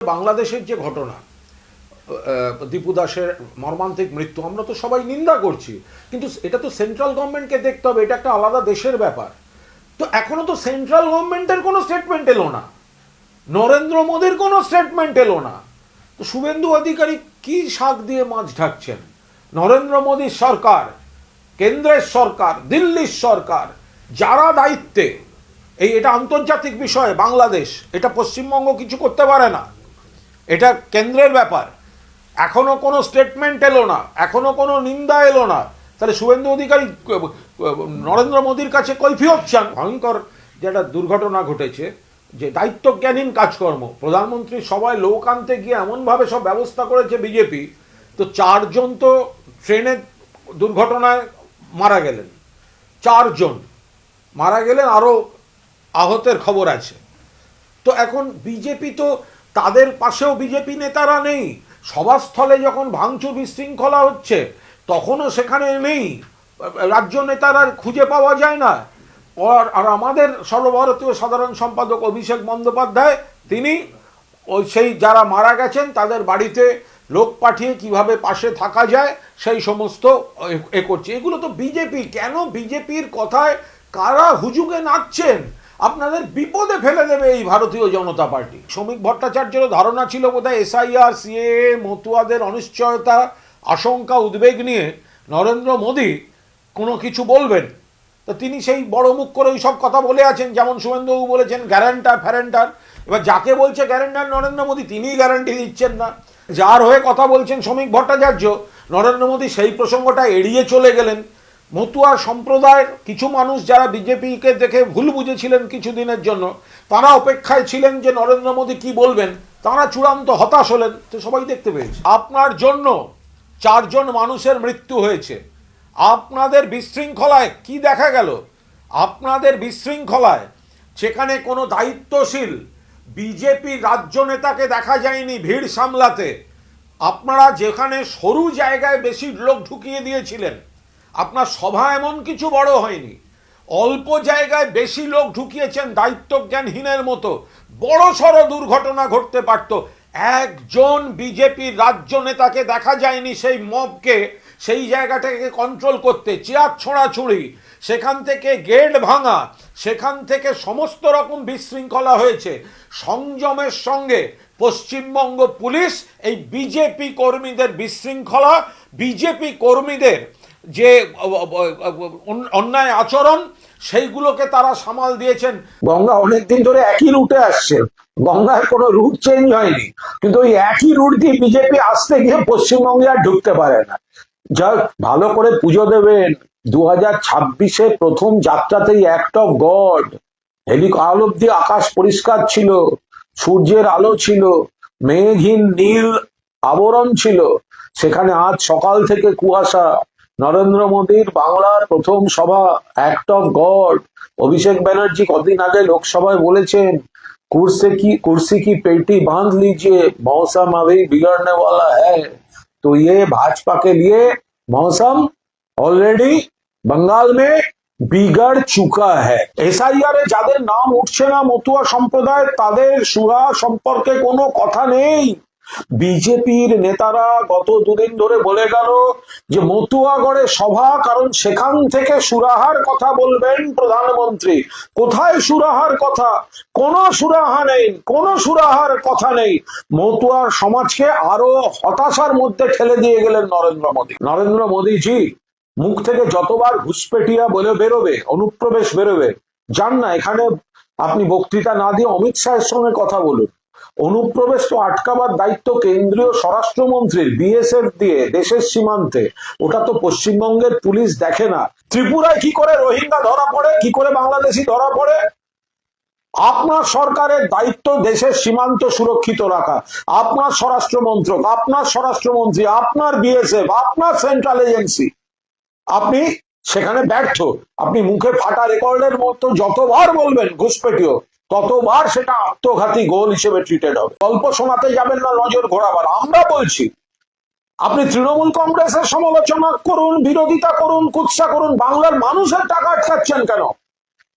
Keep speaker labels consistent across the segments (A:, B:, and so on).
A: বাংলাদেশের যে ঘটনা, দীপু দাসের মর্মান্তিক মৃত্যু, আমরা তো সবাই নিন্দা করছি, কিন্তু এটা তো সেন্ট্রাল গভর্নমেন্টকে দেখতে হবে, এটা একটা আলাদা দেশের ব্যাপার। তো এখনো তো সেন্ট্রাল গভর্নমেন্টের কোনো স্টেটমেন্ট এলো না, নরেন্দ্র মোদীর কোনো স্টেটমেন্ট এলো না। তো শুভেন্দু অধিকারী কি শাক দিয়ে মাছ ঢাকছেন? নরেন্দ্র মোদীর সরকার, কেন্দ্রের সরকার, দিল্লির সরকার, যারা দায়িত্বে, এটা আন্তর্জাতিক বিষয়, বাংলাদেশ, এটা পশ্চিমবঙ্গ কিছু করতে পারে না, এটা কেন্দ্রের ব্যাপার। এখনো কোনো স্টেটমেন্ট এলো না, এখনো কোনো নিন্দা এলো না। তাহলে শুভেন্দু অধিকারী নরেন্দ্র মোদীর কাছে কৈফিয়ত চান। ভয়ঙ্কর যেটা দুর্ঘটনা ঘটেছে, যে দায়িত্বজ্ঞানহীন কাজকর্ম, প্রধানমন্ত্রী সবাই লোক আনতে গিয়ে এমনভাবে সব ব্যবস্থা করেছে বিজেপি, তো 4 জন তো ট্রেনের দুর্ঘটনায় মারা গেলেন, 4 জন মারা গেলেন, আরও আহতের খবর আছে। তো এখন বিজেপি তো, তাদের পাশেও বিজেপি নেতারা নেই। সভাস্থলে যখন ভাঙচুর বিশৃঙ্খলা হচ্ছে তখনও সেখানে নেই, রাজ্য নেতারা খুঁজে পাওয়া যায় না। আর আমাদের সর্বভারতীয় সাধারণ সম্পাদক অভিষেক বন্দ্যোপাধ্যায়, তিনি ওই সেই যারা মারা গেছেন তাদের বাড়িতে লোক পাঠিয়ে কিভাবে পাশে থাকা যায় সেই সমস্ত করছে। এগুলো তো বিজেপি। কেন বিজেপির কথায় কারা হুজুগে নাচছেন? আপনাদের বিপদে ফেলে দেবে এই ভারতীয় জনতা পার্টি। শ্রমিক ভট্টাচার্যেরও ধারণা ছিল বোধহয় এসআইআর, সিএএ, মতুয়াদের অনিশ্চয়তা, আশঙ্কা, উদ্বেগ নিয়ে নরেন্দ্র মোদী কোনো কিছু বলবেন। তো তিনি সেই বড় মুখ করে ওই সব কথা বলে আছেন, যেমন শুভেন্দুবাবু বলেছেন গ্যারান্টার ফ্যারেন্টার। এবার যাকে বলছে গ্যারান্টার নরেন্দ্র মোদী, তিনিই গ্যারান্টি দিচ্ছেন না। যার হয়ে কথা বলছেন শ্রমিক ভট্টাচার্য, নরেন্দ্র মোদী সেই প্রসঙ্গটা এড়িয়ে চলে গেলেন। মতুয়া সম্প্রদায়ের কিছু মানুষ যারা বিজেপিকে দেখে ভুল বুঝেছিলেন কিছুদিনের জন্য, তারা অপেক্ষায় ছিলেন যে নরেন্দ্র মোদী কি বলবেন, তারা চূড়ান্ত হতাশ হলেন। তো সবাই দেখতে পেয়েছে আপনার জন্য 4 জন মানুষের মৃত্যু হয়েছে। আপনাদের বিশৃঙ্খলায় কি দেখা গেল? আপনাদের বিশৃঙ্খলায় সেখানে কোনো দায়িত্বশীল বিজেপি রাজ্য নেতাকে দেখা যায়নি ভিড় সামলাতে। আপনারা যেখানে সরু জায়গায় বেশি লোক ঢুকিয়ে দিয়েছিলেন, আপনার সভা এমন কিছু বড় হয়নি, অল্প জায়গায় বেশি লোক ঢুকিয়েছেন দায়িত্বজ্ঞানহীনের মতো, বড় সড় দুর্ঘটনা ঘটতে পারত। একজন বিজেপির রাজ্য নেতাকে দেখা যায়নি সেই মবকে সেই জায়গাটাকে কন্ট্রোল করতে। চেয়ার ছোঁড়াছুড়ি, সেখান থেকে গেট ভাঙা, সেখান থেকে সমস্ত রকম বিশৃঙ্খলা হয়েছে। সংযমের সঙ্গে পশ্চিমবঙ্গ পুলিশ এই বিজেপি কর্মীদের বিশৃঙ্খলা, বিজেপি কর্মীদের যে অন্যায় আচরণ, সেইগুলোকে তারা সামাল দিয়েছেন।
B: গঙ্গা অনেকদিন ধরে একই রুটে আসছে, গঙ্গার কোনো রুট চেঞ্জ হয়নি, কিন্তু ওই একই রুট দিয়ে বিজেপি আসতে গিয়ে পশ্চিমবঙ্গে আর ঢুকতে পারে না। যা ভালো করে পুজো দেবেন, 2026-এ প্রথম যাত্রাতেই অ্যাক্ট অফ গড, হেলিকপ্টার অব্দি আকাশ পরিষ্কার ছিল, সূর্যের আলো ছিল, মেঘহীন নীল আবরণ ছিল, সেখানে আজ সকাল থেকে কুয়াশা। নরেন্দ্র মোদীর বাংলার প্রথম সভা, act of god. Abhishek Banerjee কদিন আগে লোকসভায় বলেছেন, कुर्सी की पेटी बांध लीजिए, मौसम अभी बिगड़ने वाला है। तो ये भाजपा के लिए मौसम ऑलरेडी बंगाल में बिगड़ चुका है। एसआईआर এ যাদের নাম উঠছে না মতুয়া সম্প্রদায়, তাদের সুরা সম্পর্কে কোনো কথা নেই। বিজেপির নেতারা গত 2 দিন ধরে বলে গেল যে মতুয়াগড়ে সভা, কারণ সেখান থেকে সুরাহার কথা বলবেন প্রধানমন্ত্রী। কোথায় সুরাহার কথা? কোনো সুরাহা নেই, কোনো সুরাহার কথা নেই। মতুয়ার সমাজকে আরো হতাশার মধ্যে ঠেলে দিয়ে গেলেন নরেন্দ্র মোদী। নরেন্দ্র মোদীজি মুখ থেকে যতবার ঘুষপেটিয়া বলে বেরোবে, অনুপ্রবেশ বেরোবে, যান না এখানে আপনি বক্তৃতা না দিয়ে অমিত শাহের সঙ্গে কথা বলুন। অনুপ্রবেশ তো আটকাবার দায়িত্ব কেন্দ্রীয় স্বরাষ্ট্রমন্ত্রীর, বিএসএফ দিয়ে দেশের সীমান্তে। ওটা তো পশ্চিমবঙ্গের পুলিশ দেখে না। ত্রিপুরায় কি করে রোহিঙ্গা ধরা পড়ে, কি করে বাংলাদেশি ধরা পড়ে? আপনার সরকারের দায়িত্ব দেশের সীমান্ত সুরক্ষিত রাখা। আপনার স্বরাষ্ট্র মন্ত্রক, আপনার স্বরাষ্ট্রমন্ত্রী, আপনার বিএসএফ, আপনার সেন্ট্রাল এজেন্সি, আপনি সেখানে ব্যর্থ। আপনি মুখে ফাটা রেকর্ডের মতো যতবার বলবেন ঘুষপেটিও, ততবার সেটা আত্মঘাতী গোল হিসেবে ট্রিটেড হবে। গল্প শোনাতে যাবেন না নজর ঘোরাবার। আমরা বলছি, আপনি তৃণমূল কংগ্রেসের সমালোচনা করুন, বিরোধিতা করুন, কুৎসা করুন, বাংলার মানুষের টাকা আটকাচ্ছেন কেন?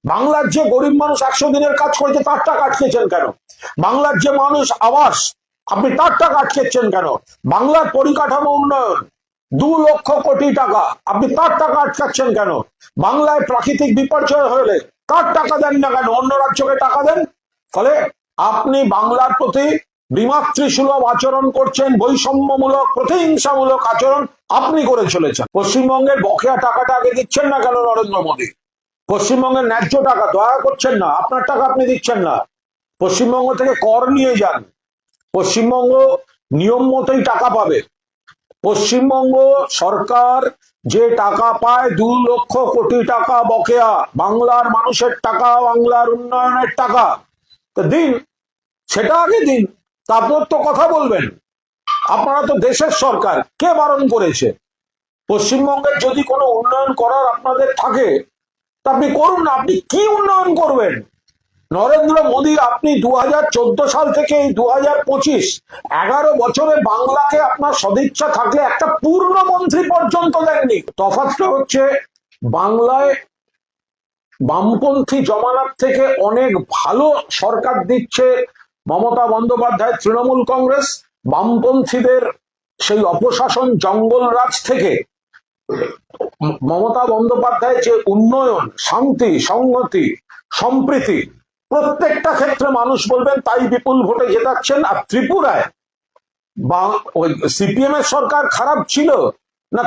B: বাংলার যে গরিব মানুষ 100 দিনের কাজ করেছে তার টাকা আটকেছেন কেন? বাংলার যে মানুষ আবাস আপনি তার টাকা আটকেছেন কেন? বাংলার পরিকাঠামো উন্নয়ন 2 লক্ষ কোটি টাকা, আপনি তার টাকা আটকাচ্ছেন কেন? বাংলায় প্রাকৃতিক বিপর্যয় হলে তার টাকা দেন না কেন? অন্য রাজ্যকে টাকা দেন। ফলে আপনি বাংলার প্রতি বিমাতৃসুলভ আচরণ করছেন, বৈষম্যমূলক প্রতিহিংসামূলক আচরণ আপনি করে চলেছেন। পশ্চিমবঙ্গের বকেয়া টাকাটা আগে দিচ্ছেন না কেন নরেন্দ্র মোদী? পশ্চিমবঙ্গের ন্যায্য টাকা দয়া করছেন না, আপনার টাকা আপনি দিচ্ছেন না। পশ্চিমবঙ্গ থেকে কর নিয়ে যান, পশ্চিমবঙ্গ নিয়ম মতোই টাকা পাবে। পশ্চিমবঙ্গ সরকার যে টাকা পায় 2 লক্ষ কোটি টাকা বকেয়া, বাংলার মানুষের টাকা, বাংলার উন্নয়নের টাকা, তো দিন, সেটা আগে দিন, তারপর তো কথা বলবেন। আপনারা তো দেশের সরকার, কে বারণ করেছে? পশ্চিমবঙ্গের যদি কোনো উন্নয়ন করার আপনাদের থাকে তা আপনি করুন না। আপনি কি উন্নয়ন করবেন? নরেন্দ্র মোদী, আপনি 2014 সাল থেকে এই 2025 11 বছরে বাংলাকে আপনার সদিচ্ছা থাকলে একটা পূর্ণ মন্ত্রী পর্যন্ত দেননি। তফাৎটা হচ্ছে বাংলায় বামপন্থী জমানার থেকে অনেক ভালো সরকার দিচ্ছে মমতা বন্দ্যোপাধ্যায় তৃণমূল কংগ্রেস। বামপন্থীদের সেই অপশাসন জঙ্গলরাজ থেকে মমতা বন্দ্যোপাধ্যায় যে উন্নয়ন, শান্তি, সংহতি, সম্প্রীতি প্রত্যেকটা ক্ষেত্রে মানুষ বলবেন তাই বিপুল ভোটে জেতাচ্ছেন। আর ত্রিপুরায় বা ওই সিপিএম এর সরকার খারাপ ছিল না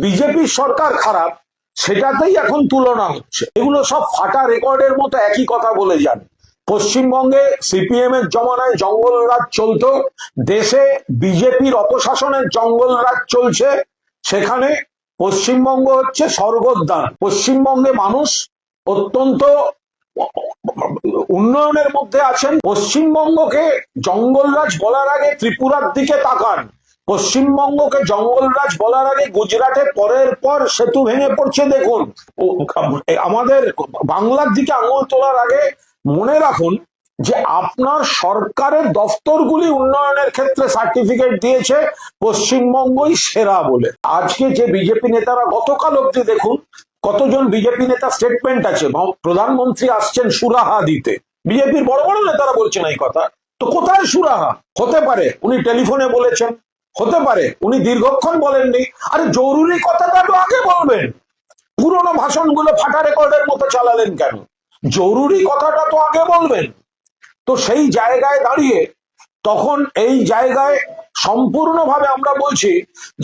B: বিজেপির সরকার খারাপ, সেটাতেই এখন তুলনা হচ্ছে। এগুলো সব ফাটা রেকর্ডের মতো একই কথা বলে যান। পশ্চিমবঙ্গে সিপিএম এর জমানায় জঙ্গলরাজ চলতো, দেশে বিজেপির অপশাসনের জঙ্গলরাজ চলছে, সেখানে পশ্চিমবঙ্গ হচ্ছে স্বর্গোদ্যান। পশ্চিমবঙ্গে মানুষ অত্যন্ত উন্নয়নের মধ্যে আছেন। পশ্চিমবঙ্গকে জঙ্গলরাজ বলার আগে ত্রিপুরার দিকে তাকান, পশ্চিমবঙ্গকে জঙ্গলরাজ বলার আগে গুজরাটে পরের পর সেতু ভেঙে পড়ছে দেখুন। আমাদের বাংলার দিকে আঙুল তোলার আগে মনে রাখুন যে আপনার সরকারের দফতরগুলি উন্নয়নের ক্ষেত্রে সার্টিফিকেট দিয়েছে পশ্চিমবঙ্গই সেরা বলে। আজকে যে বিজেপি নেতারা, গতকাল অব্দি দেখুন কতজন বিজেপি নেতা স্টেটমেন্ট আছে, প্রধানমন্ত্রী আসছেন সুরাহা দিতে, বিজেপির বড় বড় নেতারা বলছেন এই কথা। তো কোথায় সুরাহা? হতে পারে উনি টেলিফোনে বলেছেন, হতে পারে উনি দীর্ঘক্ষণ বলেননি। আরে জরুরি কথাটা তো আগে বলবেন, পুরোনো ভাষণগুলো ফাটা রেকর্ডের মতো চালালেন কেন? জরুরি কথাটা তো আগে বলবেন। তো সেই জায়গায় দাঁড়িয়ে তখন এই জায়গায় সম্পূর্ণভাবে আমরা বলছি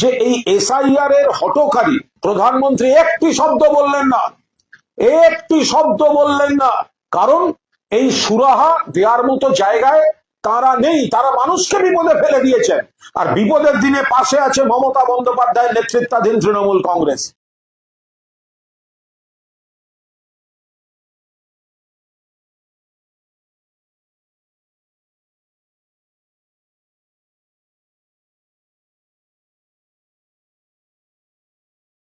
B: যে এই এসআইআর এর হঠকারী প্রধানমন্ত্রী একটি শব্দ বললেন না, একটি শব্দ বললেন না, কারণ এই সুরাহা দেওয়ার মতো জায়গায় তারা নেই। তারা মানুষকে বিপদে ফেলে দিয়েছেন, আর বিপদের দিনে পাশে আছে মমতা বন্দ্যোপাধ্যায়ের নেতৃত্বাধীন তৃণমূল কংগ্রেস।